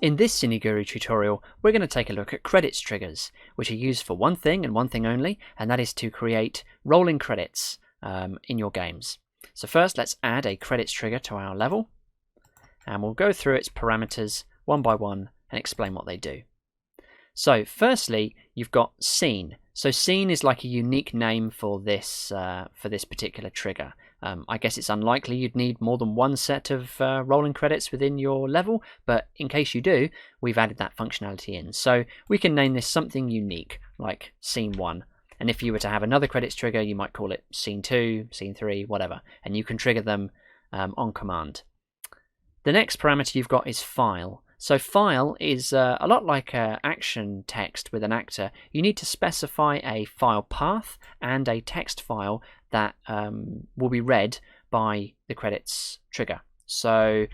In this CineGuru tutorial, we're going to take a look at credits triggers, which are used for one thing and one thing only, and that is to create rolling credits in your games. So first, let's add a credits trigger to our level, and we'll go through its parameters one by one and explain what they do. So firstly, you've got scene. So scene is like a unique name for this particular trigger. I guess it's unlikely you'd need more than one set of rolling credits within your level, but in case you do, we've added that functionality in. So we can name this something unique, like scene 1. And if you were to have another credits trigger, you might call it scene 2, scene 3, whatever, and you can trigger them on command. The next parameter you've got is file. So file is a lot like action text with an actor. You need to specify a file path and a text file that will be read by the credits trigger. So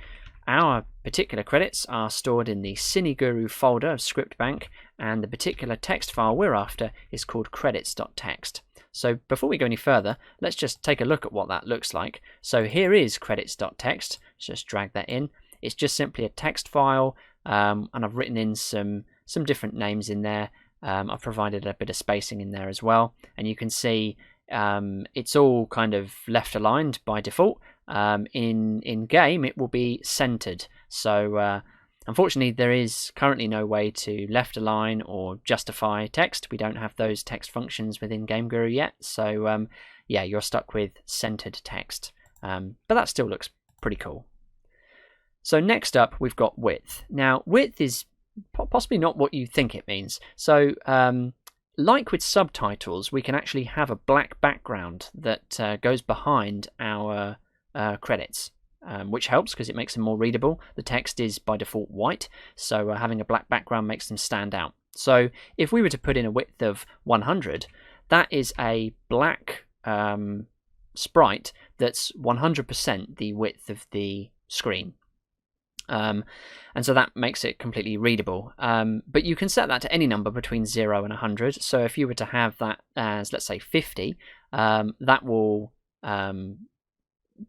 our particular credits are stored in the CineGuru folder of script bank, and the particular text file we're after is called credits.txt. So before we go any further, let's just take a look at what that looks like. So here is credits.txt. Let's just drag that in. It's just simply a text file, and I've written in some different names in there. I've provided a bit of spacing in there as well, and you can see it's all kind of left aligned by default. In game it will be centered, so unfortunately there is currently no way to left align or justify text. We don't have those text functions within CineGuru yet, so yeah, you're stuck with centered text, but that still looks pretty cool. So next up we've got width. Now width is possibly not what you think it means. So like with subtitles, we can actually have a black background that goes behind our credits, which helps because it makes them more readable. The text is by default white, so having a black background makes them stand out. So if we were to put in a width of 100, that is a black sprite that's 100% the width of the screen. And so that makes it completely readable, but you can set that to any number between 0 and 100. So if you were to have that as, let's say, 50, that will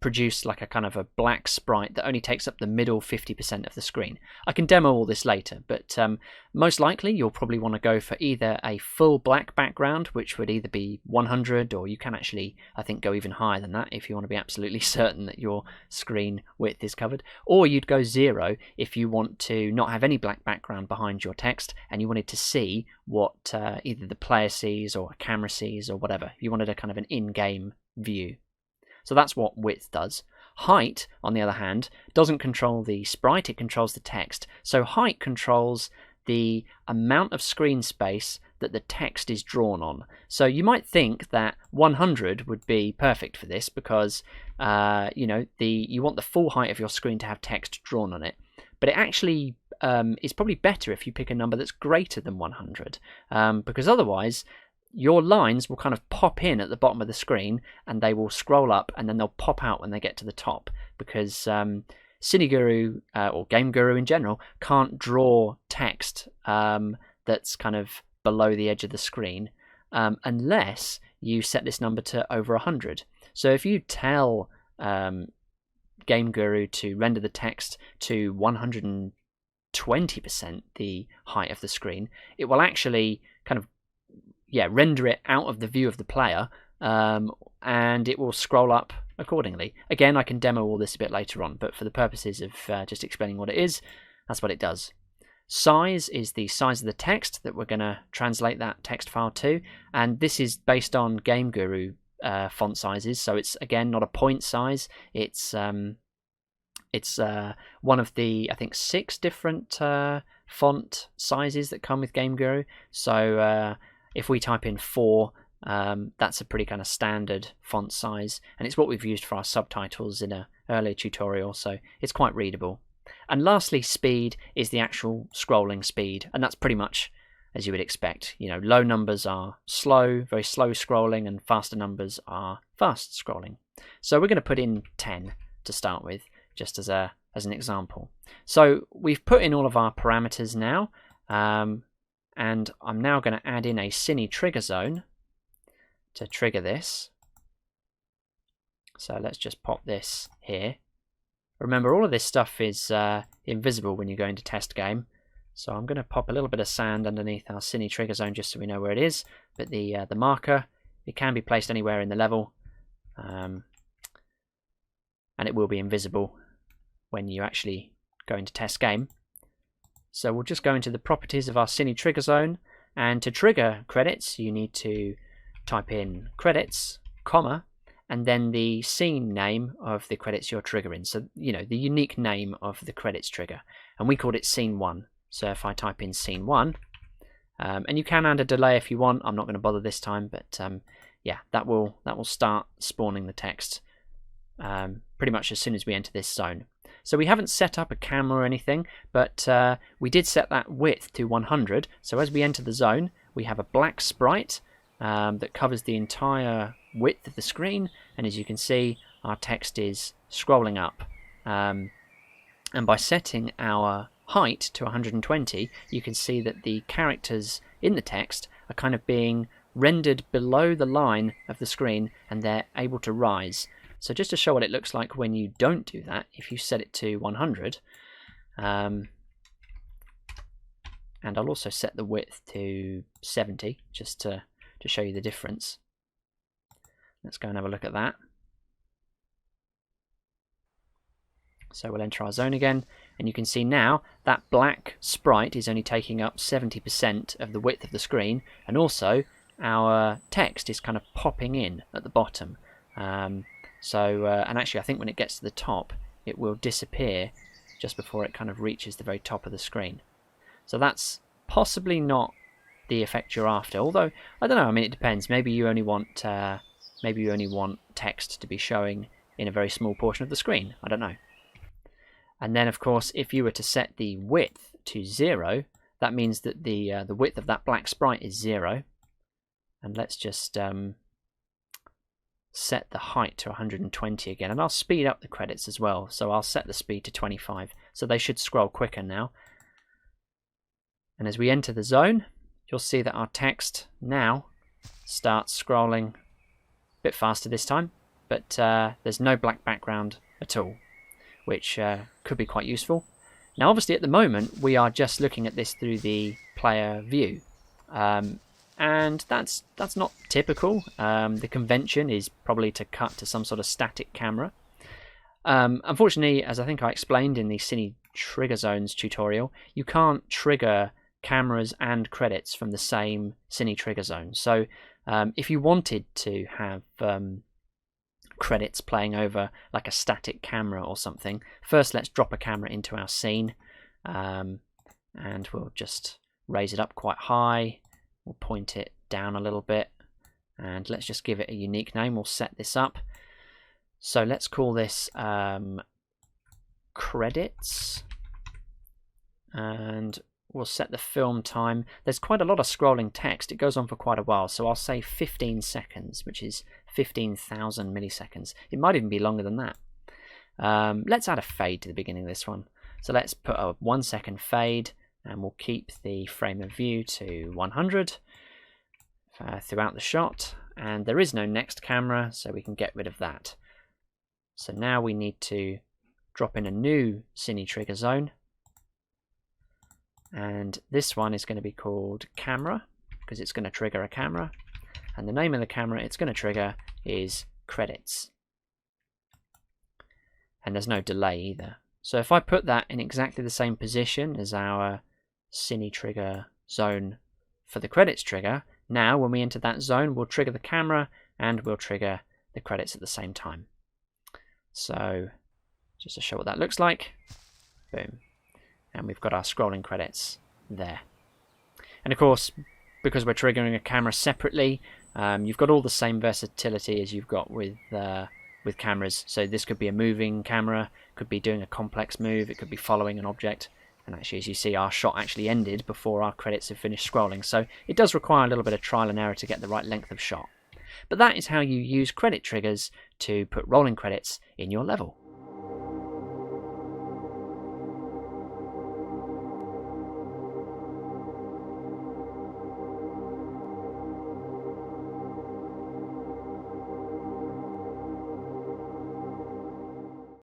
produce like a kind of a black sprite that only takes up the middle 50% of the screen. I can demo all this later, but most likely you'll probably want to go for either a full black background, which would either be 100, or you can actually, I think, go even higher than that if you want to be absolutely certain that your screen width is covered, or you'd go 0 if you want to not have any black background behind your text and you wanted to see what either the player sees or a camera sees or whatever. You wanted a kind of an in-game view. So that's what width does. Height, on the other hand, doesn't control the sprite, it controls the text. So height controls the amount of screen space that the text is drawn on. So you might think that 100 would be perfect for this because you know, you want the full height of your screen to have text drawn on it. But it actually is probably better if you pick a number that's greater than 100, because otherwise your lines will kind of pop in at the bottom of the screen and they will scroll up and then they'll pop out when they get to the top, because CineGuru or CineGuru in general can't draw text that's kind of below the edge of the screen unless you set this number to over 100. So if you tell CineGuru to render the text to 120% the height of the screen, it will actually kind of render it out of the view of the player, and it will scroll up accordingly. Again, I can demo all this a bit later on, but for the purposes of just explaining what it is, that's what it does. Size is the size of the text that we're going to translate that text file to, and this is based on CineGuru font sizes, so it's again not a point size. It's one of the, I think, 6 different font sizes that come with CineGuru. So if we type in 4, that's a pretty kind of standard font size, and it's what we've used for our subtitles in an earlier tutorial, so it's quite readable. And lastly, speed is the actual scrolling speed, and that's pretty much as you would expect. You know, low numbers are slow, very slow scrolling, and faster numbers are fast scrolling. So we're going to put in 10 to start with, just as an example. So we've put in all of our parameters now, and I'm now going to add in a cine-trigger zone to trigger this. So let's just pop this here. Remember, all of this stuff is invisible when you go into test game. So I'm going to pop a little bit of sand underneath our cine-trigger zone just so we know where it is. But the marker, it can be placed anywhere in the level. And it will be invisible when you actually go into test game. So we'll just go into the properties of our cine-trigger zone. And to trigger credits, you need to type in credits, comma, and then the scene name of the credits you're triggering. So, you know, the unique name of the credits trigger. And we called it scene 1. So if I type in scene 1, and you can add a delay if you want. I'm not going to bother this time, but yeah, that will start spawning the text pretty much as soon as we enter this zone. So we haven't set up a camera or anything, but we did set that width to 100. So as we enter the zone, we have a black sprite that covers the entire width of the screen, and as you can see, our text is scrolling up. And by setting our height to 120, you can see that the characters in the text are kind of being rendered below the line of the screen, and they're able to rise. So just to show what it looks like when you don't do that, if you set it to 100, and I'll also set the width to 70 just to show you the difference. Let's go and have a look at that. So we'll enter our zone again, and you can see now that black sprite is only taking up 70% of the width of the screen, and also our text is kind of popping in at the bottom. And actually I think when it gets to the top, it will disappear just before it kind of reaches the very top of the screen. So that's possibly not the effect you're after, although I don't know. I mean, it depends. Maybe you only want text to be showing in a very small portion of the screen. I don't know. And then, of course, if you were to set the width to 0, that means that the width of that black sprite is 0. And let's just set the height to 120 again. And I'll speed up the credits as well. So I'll set the speed to 25. So they should scroll quicker now. And as we enter the zone, you'll see that our text now starts scrolling a bit faster this time. But there's no black background at all, which could be quite useful. Now obviously at the moment we are just looking at this through the player view, and that's not typical. The convention is probably to cut to some sort of static camera. Unfortunately, as I think I explained in the cine-trigger zones tutorial, you can't trigger cameras and credits from the same cine-trigger zone. So if you wanted to have credits playing over like a static camera or something, first let's drop a camera into our scene, and we'll just raise it up quite high. We'll point it down a little bit, and let's just give it a unique name. We'll set this up. So let's call this credits, and we'll set the film time. There's quite a lot of scrolling text. It goes on for quite a while, so I'll say 15 seconds, which is 15,000 milliseconds. It might even be longer than that. Let's add a fade to the beginning of this one. So let's put a 1 second fade, and we'll keep the frame of view to 100 throughout the shot. And there is no next camera, so we can get rid of that. So now we need to drop in a new cine-trigger zone. And this one is going to be called camera, because it's going to trigger a camera. And the name of the camera it's going to trigger is credits. And there's no delay either. So if I put that in exactly the same position as our cine-trigger zone for the credits trigger, now when we enter that zone, we'll trigger the camera and we'll trigger the credits at the same time. So just to show what that looks like, boom. And we've got our scrolling credits there. And of course, because we're triggering a camera separately, you've got all the same versatility as you've got with cameras. So this could be a moving camera, could be doing a complex move, it could be following an object. And actually, as you see, our shot actually ended before our credits have finished scrolling. So it does require a little bit of trial and error to get the right length of shot. But that is how you use credit triggers to put rolling credits in your level.